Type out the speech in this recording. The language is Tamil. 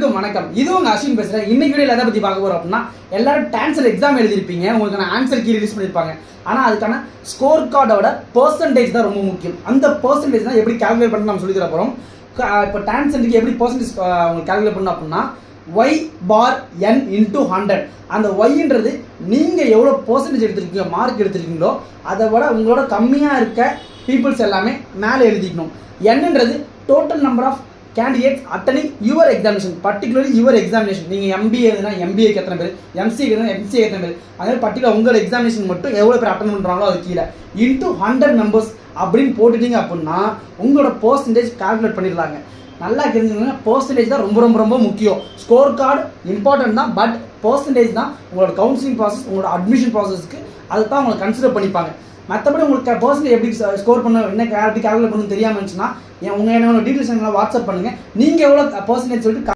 அனைவருக்கும் வணக்கம். இது உங்க அஸ்வின் பேசுறேன். இன்னைக்கு வீடியோல எதை பத்தி பார்க்க போறோம் அப்படின்னா, எல்லாரும் டான்சர் எக்ஸாம் எழுதிருப்பீங்க, உங்களுக்கான ஆன்சர் கீ ரிலீஸ் பண்ணிருப்பாங்க. ஆனா அதுக்கான ஸ்கோர் கார்டோட பெர்சன்டேஜ் தான் ரொம்ப முக்கியம். அந்த பெர்சன்டேஜ் தான் எப்படி கால்குலேட் பண்ணி நம்ம சொல்லி தர போறோம். இப்போ டான்சருக்கு எப்படி பெர்சன்டேஜ் உங்களுக்கு கால்குலேட் பண்ணணும் அப்படின்னா, y bar n into 100. அந்த yன்றது நீங்க எவ்வளவு பெர்சன்டேஜ் எடுத்திருக்கீங்க, மார்க் எடுத்திருக்கீங்களோ அதை விட உங்களோட கம்மியா இருக்க பீப்புள்ஸ் எல்லாமே மேலே எழுதிக்கணும். nன்றது டோட்டல் நம்பர் ஆஃப் கேண்டிடேட்ஸ் அட்டனிங் your examination, particularly your examination. நீங்கள் எம்பிஏ எழுதுனா எம்பிஏக்கு எத்தனை பேர், எம்சிஏ எழுதுனா எம்சிஏ எத்தனை பேர், அதே பர்டிகுலர் உங்கள் எக்ஸாமினேஷன் மட்டும் எவ்வளோ பேர் அட்டன் பண்ணுறாங்களோ அது கீழே இன்டூ 100 மெம்பர்ஸ் அப்படின்னு போட்டுட்டீங்க அப்படின்னா உங்களோட பெர்சன்டேஜ் கால்குலேட் பண்ணிடலாங்க. நல்லா தெரிஞ்சுக்கோங்க, பெர்சன்டேஜ் தான் ரொம்ப ரொம்ப ரொம்ப முக்கியம். ஸ்கோர் கார்டு இம்பார்ட்டன்ட் தான், பட் பெர்சன்டேஜ் தான் உங்களோட கவுன்சிலிங் ப்ராசஸ், உங்களோட அட்மிஷன் ப்ராசஸ்க்கு அதை தான் உங்களை கன்சிடர் பண்ணிப்பாங்க. மற்றபடி உங்களுக்கு பெர்சன்டேஜ் எப்படி ஸ்கோர் பண்ண என்ன எப்படி கால்குலேட் பண்ணணும்னு தெரியாமல் இருந்துச்சுன்னா உங்கள் என்னோட டீட்டெயில்ஸ் வாட்ஸ்அப் பண்ணுங்கள். நீங்கள் எவ்வளோ பெர்சன்டேஜ் சொல்லிட்டு